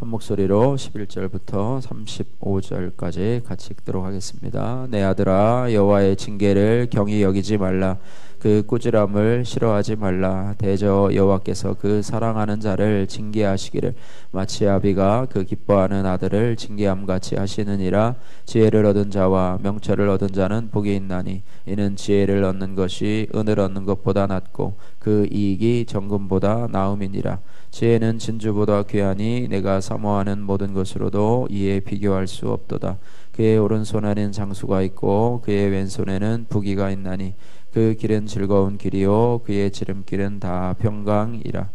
한 목소리로 11절부터 35절까지 같이 읽도록 하겠습니다. 내 아들아, 여호와의 징계를 경히 여기지 말라. 그 꾸지람을 싫어하지 말라. 대저 여호와께서 그 사랑하는 자를 징계하시기를 마치 아비가 그 기뻐하는 아들을 징계함같이 하시느니라. 지혜를 얻은 자와 명철을 얻은 자는 복이 있나니 이는 지혜를 얻는 것이 은을 얻는 것보다 낫고 그 이익이 정금보다 나음이니라. 지혜는 진주보다 귀하니 내가 사모하는 모든 것으로도 이에 비교할 수 없도다. 그의 오른손에는 장수가 있고 그의 왼손에는 부귀가 있나니 그 길은 즐거운 길이요 그의 지름길은 다 평강이라.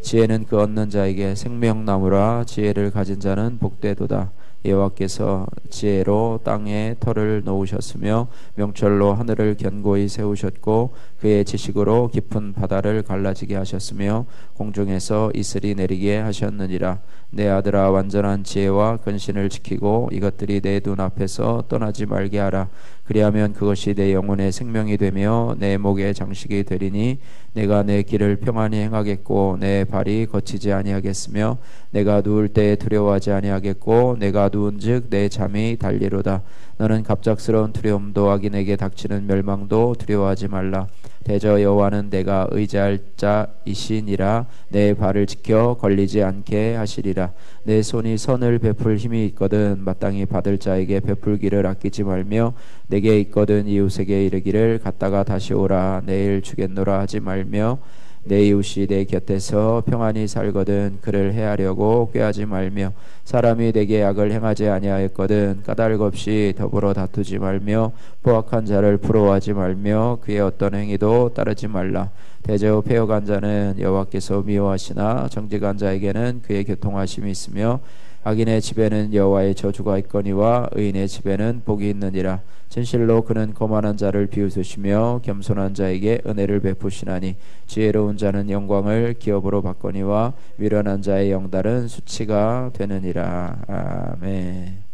지혜는 그 얻는 자에게 생명나무라. 지혜를 가진 자는 복되도다. 여호와께서 지혜로 땅에 터를 놓으셨으며 명철로 하늘을 견고히 세우셨고 그의 지식으로 깊은 바다를 갈라지게 하셨으며 공중에서 이슬이 내리게 하셨느니라. 내 아들아, 완전한 지혜와 근신을 지키고 이것들이 내 눈앞에서 떠나지 말게 하라. 그리하면 그것이 내 영혼의 생명이 되며 내 목의 장식이 되리니 내가 내 길을 평안히 행하겠고 내 발이 거치지 아니하겠으며 내가 누울 때에 두려워하지 아니하겠고 내가 누운즉 내 잠이 달리로다. 너는 갑작스러운 두려움도 악인에게 닥치는 멸망도 두려워하지 말라. 대저 여호와는 내가 의지할 자이시니라. 내 발을 지켜 걸리지 않게 하시리라. 내 손이 선을 베풀 힘이 있거든 마땅히 받을 자에게 베풀기를 아끼지 말며 내게 있거든 이웃에게 이르기를 갔다가 다시 오라 내일 주겠노라 하지 말며 내 이웃이 내 곁에서 평안히 살거든 그를 해하려고 꾀하지 말며 사람이 내게 악을 행하지 아니하였거든 까닭 없이 더불어 다투지 말며 포악한 자를 부러워하지 말며 그의 어떤 행위도 따르지 말라. 대저 패역한 자는 여호와께서 미워하시나 정직한 자에게는 그의 교통하심이 있으며 악인의 집에는 여호와의 저주가 있거니와 의인의 집에는 복이 있느니라. 진실로 그는 거만한 자를 비웃으시며 겸손한 자에게 은혜를 베푸시나니 지혜로운 자는 영광을 기업으로 받거니와 미련한 자의 영달은 수치가 되느니라. 아멘.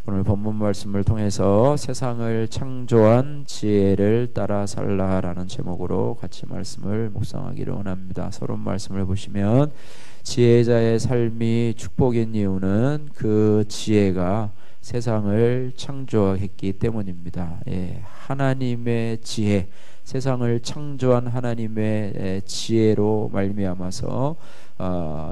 오늘 본문 말씀을 통해서 세상을 창조한 지혜를 따라 살라라는 제목으로 같이 말씀을 묵상하기를 원합니다. 서론 말씀을 보시면 지혜자의 삶이 축복인 이유는 그 지혜가 세상을 창조했기 때문입니다. 하나님의 지혜, 세상을 창조한 하나님의 지혜로 말미암아서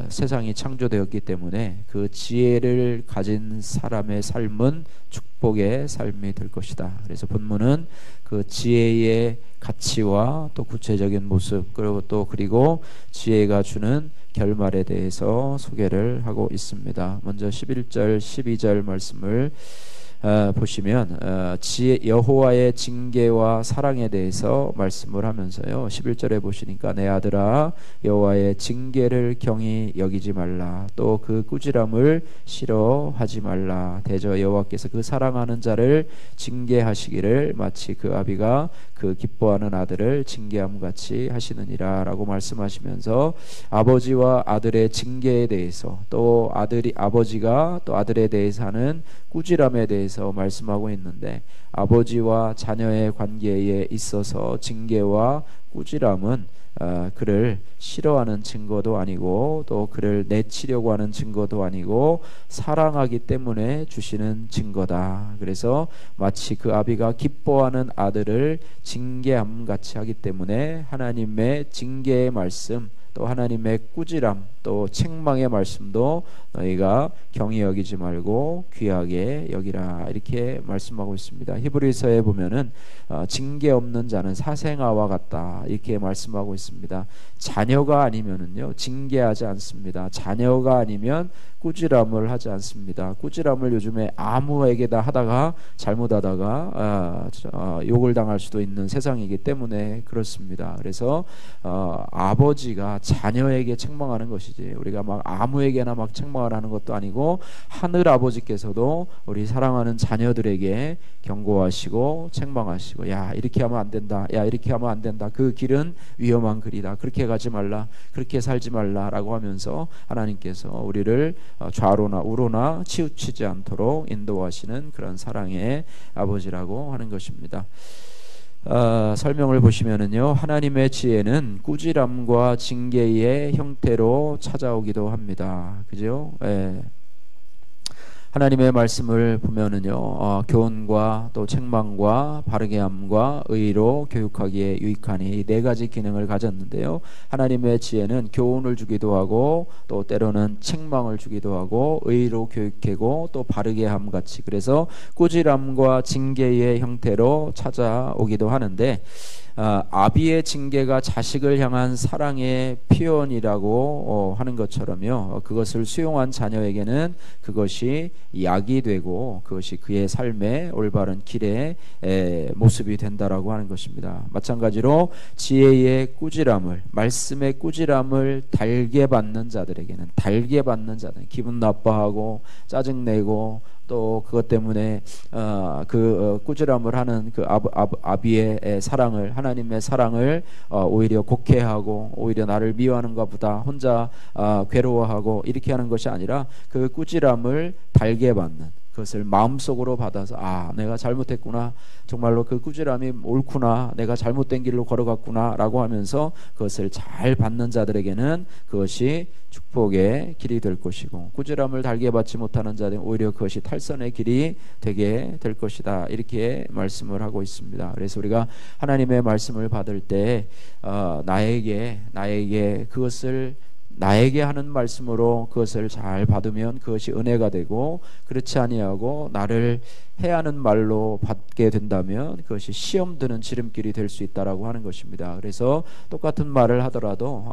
세상이 창조되었기 때문에 그 지혜를 가진 사람의 삶은 축복의 삶이 될 것이다. 그래서 본문은 그 지혜의 가치와 또 구체적인 모습 그리고 지혜가 주는 결말에 대해서 소개를 하고 있습니다. 먼저 11절 12절 말씀을 보시면 여호와의 징계와 사랑에 대해서 말씀을 하면서요 11절에 보시니까 내 아들아 여호와의 징계를 경히 여기지 말라. 또 그 꾸지람을 싫어하지 말라. 대저 여호와께서 그 사랑하는 자를 징계하시기를 마치 그 아비가 그 기뻐하는 아들을 징계함같이 하시느니라 라고 말씀하시면서 아버지와 아들의 징계에 대해서 또 아버지가 또 아들에 대해서 하는 꾸지람에 대해서 말씀하고 있는데 아버지와 자녀의 관계에 있어서 징계와 꾸지람은 그를 싫어하는 증거도 아니고 또 그를 내치려고 하는 증거도 아니고 사랑하기 때문에 주시는 증거다. 그래서 마치 그 아비가 기뻐하는 아들을 징계함같이 하기 때문에 하나님의 징계의 말씀 또 하나님의 꾸지람 또 책망의 말씀도 너희가 경히 여기지 말고 귀하게 여기라 이렇게 말씀하고 있습니다. 히브리서에 보면은 징계 없는 자는 사생아와 같다 이렇게 말씀하고 있습니다. 자녀가 아니면은요 징계하지 않습니다. 자녀가 아니면 꾸지람을 하지 않습니다. 꾸지람을 요즘에 아무에게나 하다가 잘못하다가 욕을 당할 수도 있는 세상이기 때문에 그렇습니다. 그래서 아버지가 자녀에게 책망하는 것이지 우리가 막 아무에게나 막 책망을 하는 것도 아니고 하늘 아버지께서도 우리 사랑하는 자녀들에게 경고하시고 책망하시고 야 이렇게 하면 안 된다. 야 이렇게 하면 안 된다. 그 길은 위험한 길이다. 그렇게 가지 말라. 그렇게 살지 말라라고 하면서 하나님께서 우리를 좌로나 우로나 치우치지 않도록 인도하시는 그런 사랑의 아버지라고 하는 것입니다. 설명을 보시면은요, 하나님의 지혜는 꾸지람과 징계의 형태로 찾아오기도 합니다. 그죠? 예. 하나님의 말씀을 보면은요, 교훈과 또 책망과 바르게 함과 의로 교육하기에 유익하니 이 네 가지 기능을 가졌는데요. 하나님의 지혜는 교훈을 주기도 하고 또 때로는 책망을 주기도 하고 의로 교육하고 또 바르게 함 같이, 그래서 꾸지람과 징계의 형태로 찾아오기도 하는데, 아비의 징계가 자식을 향한 사랑의 표현이라고 하는 것처럼요, 그것을 수용한 자녀에게는 그것이 약이 되고 그것이 그의 삶의 올바른 길의 모습이 된다라고 하는 것입니다. 마찬가지로 지혜의 꾸지람을, 말씀의 꾸지람을 달게 받는 자들에게는, 달게 받는 자들, 기분 나빠하고 짜증내고 또 그것 때문에 꾸지람을 하는 그 아비의 사랑을, 하나님의 사랑을 오히려 곡해하고 오히려 나를 미워하는 것보다 혼자 괴로워하고 이렇게 하는 것이 아니라 그 꾸지람을 달게 받는, 그것을 마음속으로 받아서 내가 잘못했구나, 정말로 그 꾸지람이 옳구나, 내가 잘못된 길로 걸어갔구나 라고 하면서 그것을 잘 받는 자들에게는 그것이 축복의 길이 될 것이고, 꾸지람을 달게 받지 못하는 자들은 오히려 그것이 탈선의 길이 되게 될 것이다, 이렇게 말씀을 하고 있습니다. 그래서 우리가 하나님의 말씀을 받을 때 나에게 그것을 나에게 하는 말씀으로 그것을 잘 받으면 그것이 은혜가 되고, 그렇지 아니하고 나를 해야 하는 말로 받게 된다면 그것이 시험 드는 지름길이 될 수 있다라고 하는 것입니다. 그래서 똑같은 말을 하더라도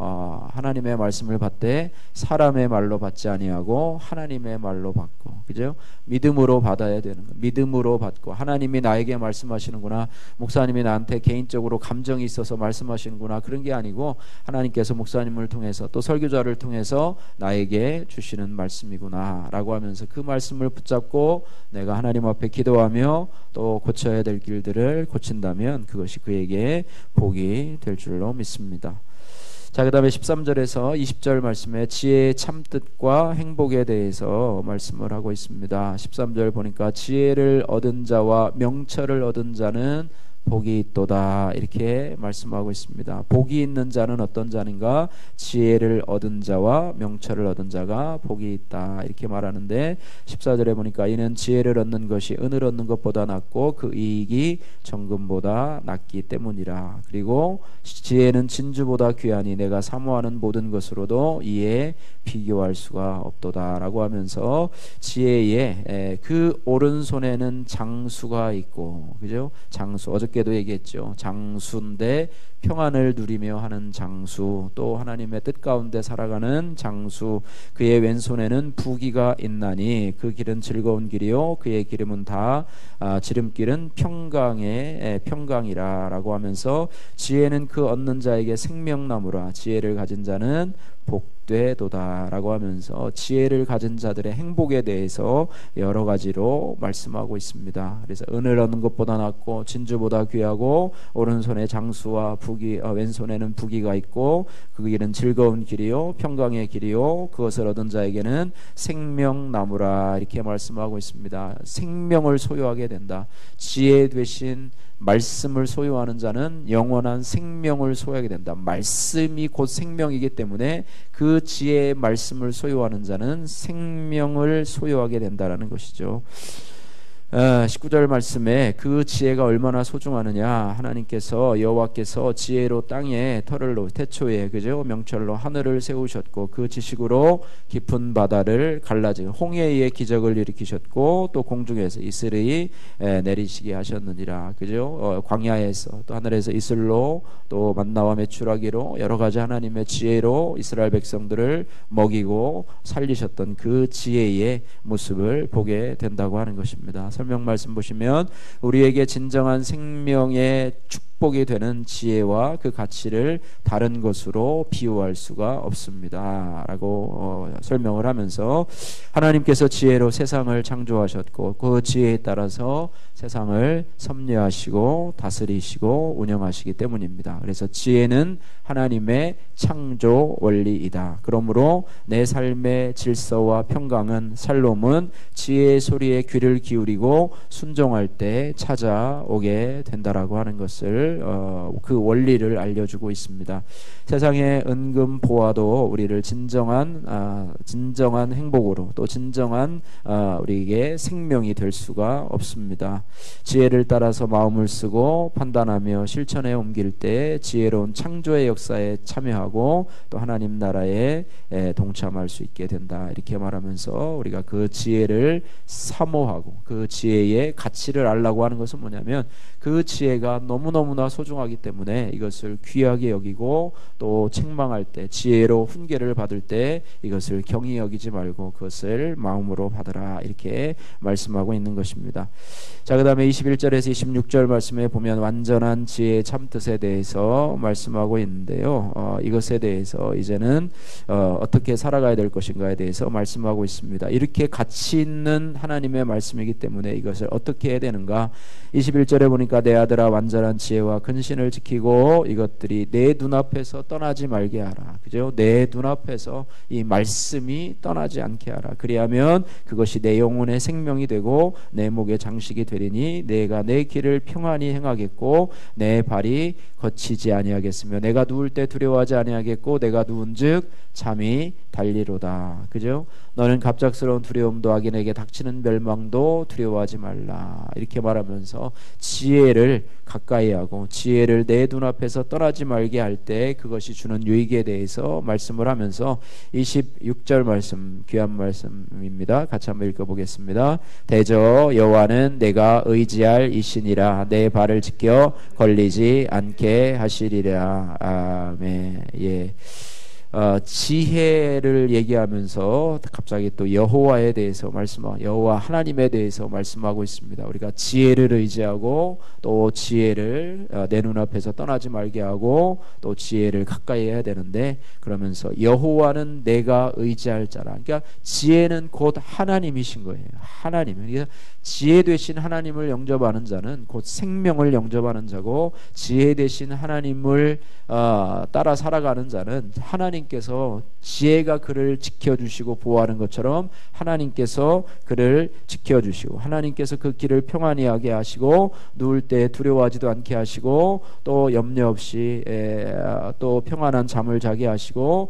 하나님의 말씀을 받되 사람의 말로 받지 아니하고 하나님의 말로 받고, 그죠? 믿음으로 받아야 되는 거, 믿음으로 받고, 하나님이 나에게 말씀하시는구나, 목사님이 나한테 개인적으로 감정이 있어서 말씀하시는구나, 그런 게 아니고 하나님께서 목사님을 통해서 또 설교자를 통해서 나에게 주시는 말씀이구나 라고 하면서 그 말씀을 붙잡고 내가 하나님 앞에 기도하며 또 고쳐야 될 길들을 고친다면 그것이 그에게 복이 될 줄로 믿습니다. 자, 그 다음에 13절에서 20절 말씀에 지혜의 참뜻과 행복에 대해서 말씀을 하고 있습니다. 13절 보니까 지혜를 얻은 자와 명철을 얻은 자는 복이 있도다, 이렇게 말씀하고 있습니다. 복이 있는 자는 어떤 자인가? 지혜를 얻은 자와 명철을 얻은 자가 복이 있다, 이렇게 말하는데 14절에 보니까 이는 지혜를 얻는 것이 은을 얻는 것보다 낫고 그 이익이 정금보다 낫기 때문이라. 그리고 지혜는 진주보다 귀하니 내가 사모하는 모든 것으로도 이에 비교할 수가 없도다 라고 하면서 지혜의 그 오른손에는 장수가 있고, 그죠? 장수, 어저께도 얘기했죠. 장수인데 평안을 누리며 하는 장수, 또 하나님의 뜻 가운데 살아가는 장수, 그의 왼손에는 부귀가 있나니 그 길은 즐거운 길이요 그의 기름은 다 지름길은 평강의 평강이라 라고 하면서 지혜는 그 얻는 자에게 생명나무라, 지혜를 가진 자는 복되도다 라고 하면서 지혜를 가진 자들의 행복에 대해서 여러 가지로 말씀하고 있습니다. 그래서 은을 얻는 것보다 낫고 진주보다 귀하고 오른손에 장수와 부귀, 왼손에는 부귀가 있고 그 길은 즐거운 길이요 평강의 길이요 그것을 얻은 자에게는 생명나무라, 이렇게 말씀하고 있습니다. 생명을 소유하게 된다. 지혜 되신 말씀을 소유하는 자는 영원한 생명을 소유하게 된다. 말씀이 곧 생명이기 때문에 그 지혜의 말씀을 소유하는 자는 생명을 소유하게 된다라는 것이죠. 19절 말씀에 그 지혜가 얼마나 소중하느냐, 하나님께서 여호와께서 지혜로 땅에 털을 놓으 태초에, 그죠? 명철로 하늘을 세우셨고 그 지식으로 깊은 바다를 갈라지고 홍해의 기적을 일으키셨고 또 공중에서 이슬이 내리시게 하셨느니라, 그죠? 광야에서 또 하늘에서 이슬로 또 만나와 메추라기로 여러 가지 하나님의 지혜로 이스라엘 백성들을 먹이고 살리셨던 그 지혜의 모습을 보게 된다고 하는 것입니다. 설명 말씀 보시면 우리에게 진정한 생명의 축복, 축복이 되는 지혜와 그 가치를 다른 것으로 비유할 수가 없습니다 라고 설명을 하면서, 하나님께서 지혜로 세상을 창조하셨고 그 지혜에 따라서 세상을 섭리하시고 다스리시고 운영하시기 때문입니다. 그래서 지혜는 하나님의 창조 원리이다. 그러므로 내 삶의 질서와 평강은, 살롬은 지혜의 소리에 귀를 기울이고 순종할 때 찾아오게 된다라고 하는 것을 그 원리를 알려주고 있습니다. 세상의 은금 보화도 우리를 진정한 행복으로, 또 진정한 우리에게 생명이 될 수가 없습니다. 지혜를 따라서 마음을 쓰고 판단하며 실천에 옮길 때 지혜로운 창조의 역사에 참여하고 또 하나님 나라에 동참할 수 있게 된다. 이렇게 말하면서 우리가 그 지혜를 사모하고 그 지혜의 가치를 알라고 하는 것은 뭐냐면, 그 지혜가 너무너무나 소중하기 때문에 이것을 귀하게 여기고, 또 책망할 때, 지혜로 훈계를 받을 때 이것을 경히 여기지 말고 그것을 마음으로 받으라. 이렇게 말씀하고 있는 것입니다. 자, 그 다음에 21절에서 26절 말씀에 보면 완전한 지혜의 참뜻에 대해서 말씀하고 있는데요. 이것에 대해서 이제는 어떻게 살아가야 될 것인가에 대해서 말씀하고 있습니다. 이렇게 가치 있는 하나님의 말씀이기 때문에 이것을 어떻게 해야 되는가. 21절에 보니까 내 아들아 완전한 지혜와 근신을 지키고 이것들이 내 눈앞에서 떠나지 말게 하라. 그죠? 내 눈앞에서 이 말씀이 떠나지 않게 하라. 그리하면 그것이 내 영혼의 생명이 되고 내 목의 장식이 되리니 내가 내 길을 평안히 행하겠고 내 발이 거치지 아니하겠으며 내가 누울 때 두려워하지 아니하겠고 내가 누운즉 잠이 달리로다. 그죠? 너는 갑작스러운 두려움도 악인에게 닥치는 멸망도 두려워하지 말라. 이렇게 말하면서 지혜를 가까이 하고 지혜를 내 눈앞에서 떠나지 말게 할 때 그것이 주는 유익에 대해서 말씀을 하면서 26절 말씀, 귀한 말씀입니다. 같이 한번 읽어보겠습니다. 대저 여호와는 내가 의지할 이신이라 내 발을 지켜 걸리지 않게 하시리라. 아멘. 예. 지혜를 얘기하면서 갑자기 또 여호와에 대해서 여호와 하나님에 대해서 말씀하고 있습니다. 우리가 지혜를 의지하고 또 지혜를 내 눈앞에서 떠나지 말게 하고 또 지혜를 가까이 해야 되는데, 그러면서 여호와는 내가 의지할 자라. 그러니까 지혜는 곧 하나님이신 거예요. 하나님. 그래서 지혜 되신 하나님을 영접하는 자는 곧 생명을 영접하는 자고, 지혜 되신 하나님을 따라 살아가는 자는 하나님께서 지혜가 그를 지켜주시고 보호하는 것처럼 하나님께서 그를 지켜주시고 하나님께서 그 길을 평안히 하게 하시고 누울 때 두려워하지도 않게 하시고 또 염려 없이 또 평안한 잠을 자게 하시고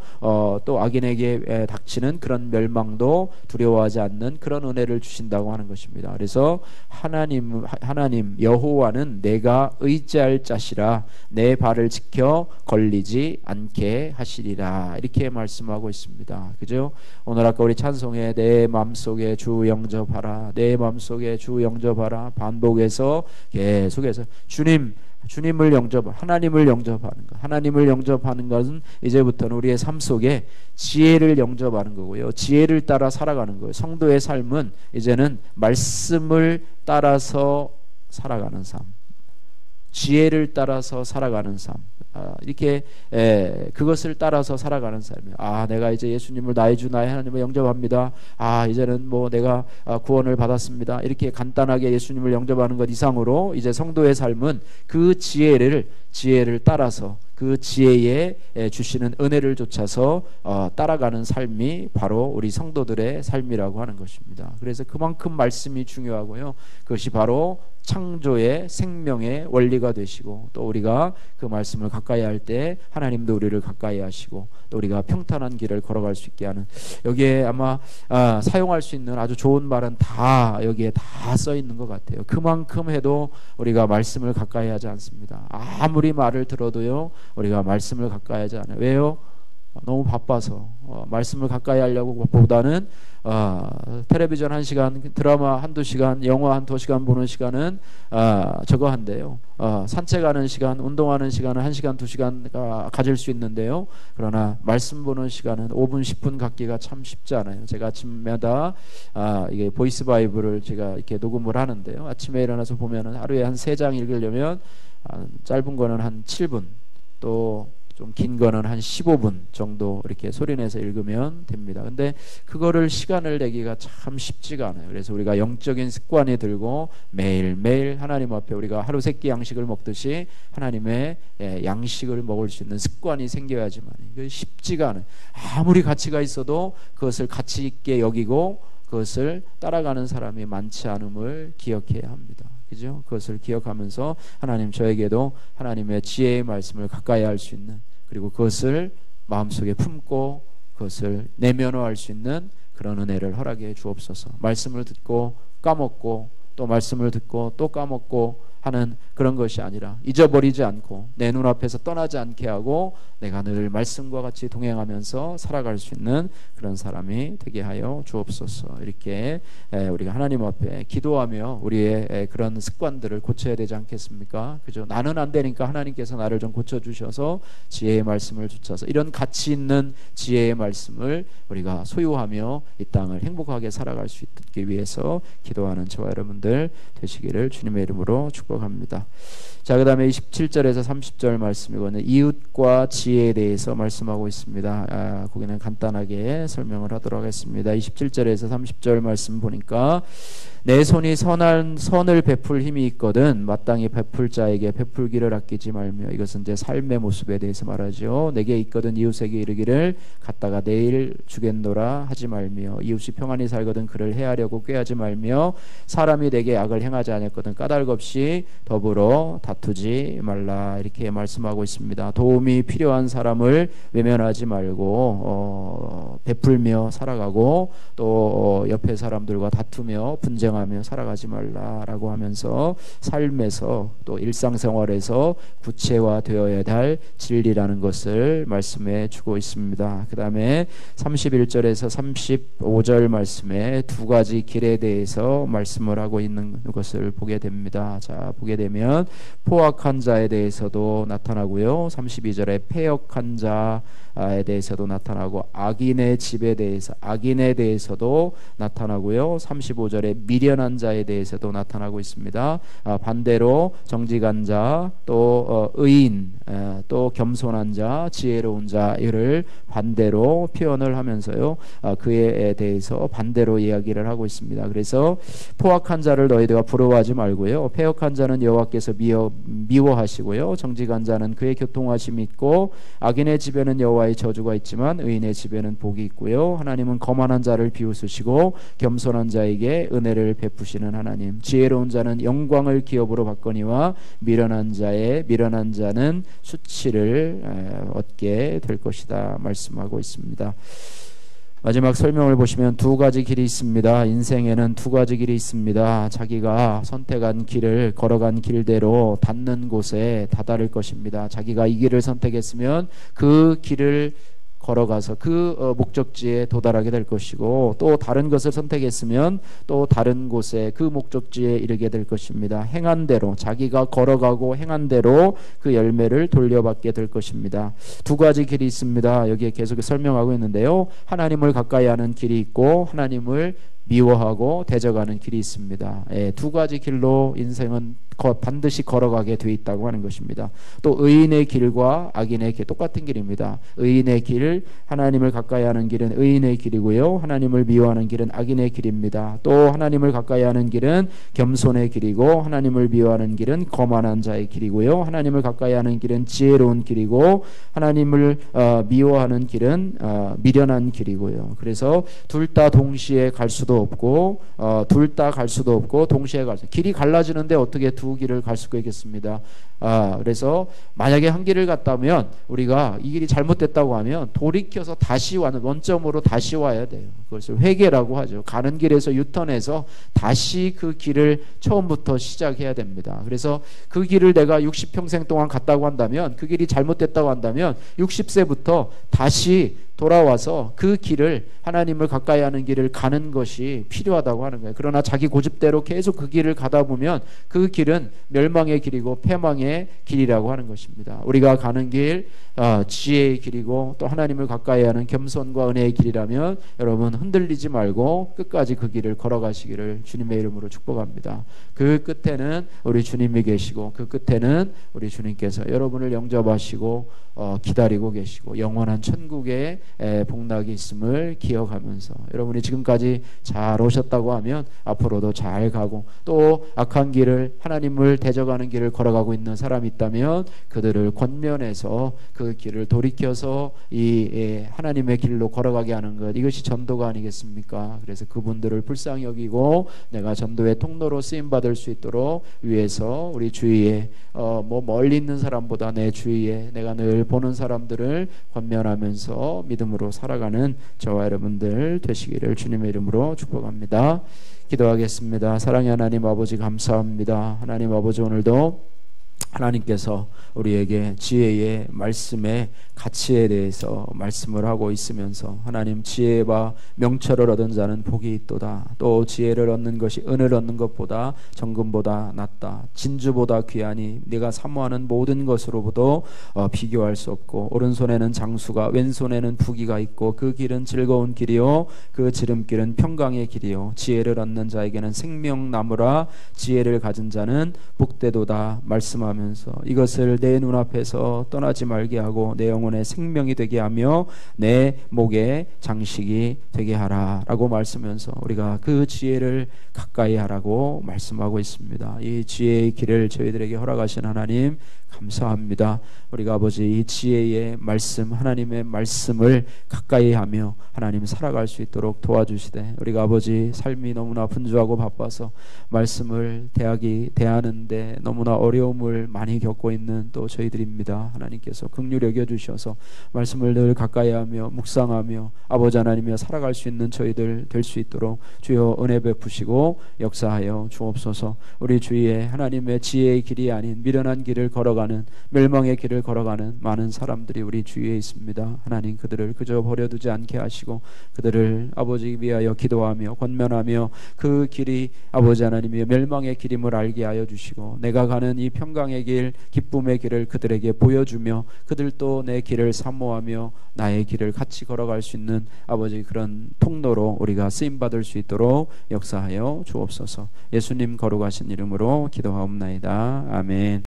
또 악인에게 닥치는 그런 멸망도 두려워하지 않는 그런 은혜를 주신다고 하는 것입니다. 그래서 하나님 여호와는 내가 의지할 자시라 내 발을 지켜 걸리지 않게 하시리라. 이렇게 말씀하고 있습니다. 그죠? 오늘 아까 우리 찬송에 내 마음속에 주 영접하라, 내 마음속에 주 영접하라 반복해서 계속해서 주님을 하나님을 영접하는 것. 하나님을 영접하는 것은 이제부터는 우리의 삶 속에 지혜를 영접하는 거고요. 지혜를 따라 살아가는 거예요. 성도의 삶은 이제는 말씀을 따라서 살아가는 삶, 지혜를 따라서 살아가는 삶, 이렇게 그것을 따라서 살아가는 삶이에요. 내가 이제 예수님을 나의 주 나의 하나님을 영접합니다. 이제는 뭐 내가 구원을 받았습니다. 이렇게 간단하게 예수님을 영접하는 것 이상으로 이제 성도의 삶은 그 지혜를 따라서 그 지혜에 주시는 은혜를 좇아서 따라가는 삶이 바로 우리 성도들의 삶이라고 하는 것입니다. 그래서 그만큼 말씀이 중요하고요. 그것이 바로 창조의 생명의 원리가 되시고 또 우리가 그 말씀을 가까이 할 때 하나님도 우리를 가까이 하시고 또 우리가 평탄한 길을 걸어갈 수 있게 하는, 여기에 아마 사용할 수 있는 아주 좋은 말은 다 여기에 다 써 있는 것 같아요. 그만큼 해도 우리가 말씀을 가까이 하지 않습니다. 아무리 말을 들어도요 우리가 말씀을 가까이 하지 않아요. 왜요? 너무 바빠서 말씀을 가까이 하려고 보다는 텔레비전 1시간, 드라마 한두 시간, 영화 한두 시간 보는 시간은 저거 한대요. 산책하는 시간, 운동하는 시간은 1시간, 2시간 가질 수 있는데요. 그러나 말씀 보는 시간은 5분, 10분 갖기가 참 쉽지 않아요. 제가 아침마다 이게 보이스 바이블을 제가 이렇게 녹음을 하는데요. 아침에 일어나서 보면은 하루에 한 3장 읽으려면 짧은 거는 한 7분, 또 좀 긴 거는 한 15분 정도 이렇게 소리내서 읽으면 됩니다. 근데 그거를 시간을 내기가 참 쉽지가 않아요. 그래서 우리가 영적인 습관이 들고 매일매일 하나님 앞에 우리가 하루 세 끼 양식을 먹듯이 하나님의 양식을 먹을 수 있는 습관이 생겨야지만, 이게 쉽지가 않아요. 아무리 가치가 있어도 그것을 가치 있게 여기고 그것을 따라가는 사람이 많지 않음을 기억해야 합니다. 그죠? 그것을 기억하면서 하나님, 저에게도 하나님의 지혜의 말씀을 가까이 할 수 있는, 그리고 그것을 마음속에 품고 그것을 내면화할 수 있는 그런 은혜를 허락해 주옵소서. 말씀을 듣고 까먹고 또 말씀을 듣고 또 까먹고 하는 그런 것이 아니라, 잊어버리지 않고 내 눈앞에서 떠나지 않게 하고 내가 늘 말씀과 같이 동행하면서 살아갈 수 있는 그런 사람이 되게 하여 주옵소서. 이렇게 우리가 하나님 앞에 기도하며 우리의 그런 습관들을 고쳐야 되지 않겠습니까? 그죠? 나는 안 되니까 하나님께서 나를 좀 고쳐주셔서 지혜의 말씀을 주셔서 이런 가치 있는 지혜의 말씀을 우리가 소유하며 이 땅을 행복하게 살아갈 수 있기 위해서 기도하는 저와 여러분들 되시기를 주님의 이름으로 축복합니다. 자, 그 다음에 27절에서 30절 말씀이거든요. 이웃과 지혜에 대해서 말씀하고 있습니다. 거기는 간단하게 설명을 하도록 하겠습니다. 27절에서 30절 말씀 보니까, 내 손이 선을 베풀 힘이 있거든 마땅히 베풀 자에게 베풀기를 아끼지 말며. 이것은 이제 삶의 모습에 대해서 말하죠. 내게 있거든 이웃에게 이르기를 갖다가 내일 주겠노라 하지 말며, 이웃이 평안히 살거든 그를 해하려고 꾀하지 말며, 사람이 내게 악을 행하지 않았거든 까닭 없이 더불어 다투지 말라. 이렇게 말씀하고 있습니다. 도움이 필요한 사람을 외면하지 말고 베풀며 살아가고, 또 옆에 사람들과 다투며 분쟁하며 살아가지 말라라고 하면서 삶에서 또 일상생활에서 구체화되어야 할 진리라는 것을 말씀해 주고 있습니다. 그 다음에 31절에서 35절 말씀에 두 가지 길에 대해서 말씀을 하고 있는 것을 보게 됩니다. 자, 보게 되면 포악한 자에 대해서도 나타나고요, 32절에 패역한 자에 대해서도 나타나고, 악인의 집에 대해서 악인에 대해서도 나타나고요, 35절에 미련한 자에 대해서도 나타나고 있습니다. 반대로 정직한 자, 또 의인, 또 겸손한 자, 지혜로운 자를 반대로 표현을 하면서요, 그에 대해서 반대로 이야기를 하고 있습니다. 그래서 포악한 자를 너희들과 부러워하지 말고요, 패역한 자는 여호와께서 미워하시고요, 정직한 자는 그의 교통하심이 있고, 악인의 집에는 여호와의 저주가 있지만 의인의 집에는 복이 있고요, 하나님은 거만한 자를 비웃으시고 겸손한 자에게 은혜를 베푸시는 하나님. 지혜로운 자는 영광을 기업으로 받거니와 미련한 자는 수치를 얻게 될 것이다 말씀하고 있습니다. 마지막 설명을 보시면 두 가지 길이 있습니다. 인생에는 두 가지 길이 있습니다. 자기가 선택한 길을, 걸어간 길대로 닿는 곳에 다다를 것입니다. 자기가 이 길을 선택했으면 그 길을 걸어가서 그 목적지에 도달하게 될 것이고, 또 다른 것을 선택했으면 또 다른 곳에 그 목적지에 이르게 될 것입니다. 행한 대로, 자기가 걸어가고 행한 대로 그 열매를 돌려받게 될 것입니다. 두 가지 길이 있습니다. 여기에 계속 설명하고 있는데요, 하나님을 가까이 하는 길이 있고 하나님을 미워하고 대적하는 길이 있습니다. 두 가지 길로 인생은 반드시 걸어가게 돼 있다고 하는 것입니다. 또 의인의 길과 악인의 길, 똑같은 길입니다. 의인의 길, 하나님을 가까이 하는 길은 의인의 길이고요, 하나님을 미워하는 길은 악인의 길입니다. 또 하나님을 가까이 하는 길은 겸손의 길이고, 하나님을 미워하는 길은 거만한 자의 길이고요, 하나님을 가까이 하는 길은 지혜로운 길이고, 하나님을 미워하는 길은 미련한 길이고요. 그래서 둘 다 동시에 갈 수도 없고, 둘 다 갈 수도 없고, 동시에 갈 수, 길이 갈라지는데 어떻게 두 길을 갈 수가 있겠습니다. 그래서 만약에 한 길을 갔다면, 우리가 이 길이 잘못됐다고 하면 돌이켜서 다시 원점으로 다시 와야 돼요. 그것을 회개라고 하죠. 가는 길에서 유턴해서 다시 그 길을 처음부터 시작해야 됩니다. 그래서 그 길을 내가 60평생 동안 갔다고 한다면, 그 길이 잘못됐다고 한다면 60세부터 다시 돌아와서 그 길을, 하나님을 가까이 하는 길을 가는 것이 필요하다고 하는 거예요. 그러나 자기 고집대로 계속 그 길을 가다 보면 그 길은 멸망의 길이고 패망의 길이라고 하는 것입니다. 우리가 가는 길, 지혜의 길이고 또 하나님을 가까이 하는 겸손과 은혜의 길이라면 여러분 흔들리지 말고 끝까지 그 길을 걸어가시기를 주님의 이름으로 축복합니다. 그 끝에는 우리 주님이 계시고 그 끝에는 우리 주님께서 여러분을 영접하시고 기다리고 계시고 영원한 천국의 복락이 있음을 기억하면서 여러분이 지금까지 잘 오셨다고 하면 앞으로도 잘 가고, 또 악한 길을, 하나님을 대적하는 길을 걸어가고 있는 사람이 있다면 그들을 권면해서 그 길을 돌이켜서 이 하나님의 길로 걸어가게 하는 것, 이것이 전도가 아니겠습니까? 그래서 그분들을 불쌍히 여기고 내가 전도의 통로로 쓰임받을 수 있도록 위해서 우리 주위에 멀리 있는 사람보다 내 주위에 내가 늘 보는 사람들을 권면하면서 믿음으로 살아가는 저와 여러분들 되시기를 주님의 이름으로 축복합니다. 기도하겠습니다. 사랑의 하나님 아버지, 감사합니다. 하나님 아버지, 오늘도 하나님께서 우리에게 지혜의 말씀의 가치에 대해서 말씀을 하고 있으면서, 하나님, 지혜와 명철을 얻은 자는 복이 있도다. 또 지혜를 얻는 것이 은을 얻는 것보다 정금보다 낫다. 진주보다 귀하니 네가 사모하는 모든 것으로도 비교할 수 없고, 오른손에는 장수가 왼손에는 부귀가 있고 그 길은 즐거운 길이요 그 지름길은 평강의 길이요 지혜를 얻는 자에게는 생명나무라. 지혜를 가진 자는 복되도다 말씀하면서 이것을 내 눈앞에서 떠나지 말게 하고 내 영혼의 생명이 되게 하며 내 목의 장식이 되게 하라 라고 말씀하면서 우리가 그 지혜를 가까이 하라고 말씀하고 있습니다. 이 지혜의 길을 저희들에게 허락하신 하나님 감사합니다. 우리가 아버지 이 지혜의 말씀, 하나님의 말씀을 가까이 하며 하나님 살아갈 수 있도록 도와주시되, 우리가 아버지 삶이 너무나 분주하고 바빠서 말씀을 대하는데 너무나 어려움을 많이 겪고 있는 또 저희들입니다. 하나님께서 긍휼히 여겨주셔서 말씀을 늘 가까이 하며 묵상하며 아버지 하나님이여 살아갈 수 있는 저희들 될 수 있도록 주여 은혜 베푸시고 역사하여 주옵소서. 우리 주위에 하나님의 지혜의 길이 아닌 미련한 길을 걸어가는, 멸망의 길을 걸어가는 많은 사람들이 우리 주위에 있습니다. 하나님, 그들을 그저 버려두지 않게 하시고 그들을 아버지 위하여 기도하며 권면하며 그 길이 아버지 하나님의 멸망의 길임을 알게 하여 주시고, 내가 가는 이 평강의 길, 기쁨의 길을 그들에게 보여주며 그들도 내 길을 사모하며 나의 길을 같이 걸어갈 수 있는 아버지 그런 통로로 우리가 쓰임받을 수 있도록 역사하여 주옵소서. 예수님 거룩하신 이름으로 기도하옵나이다. 아멘.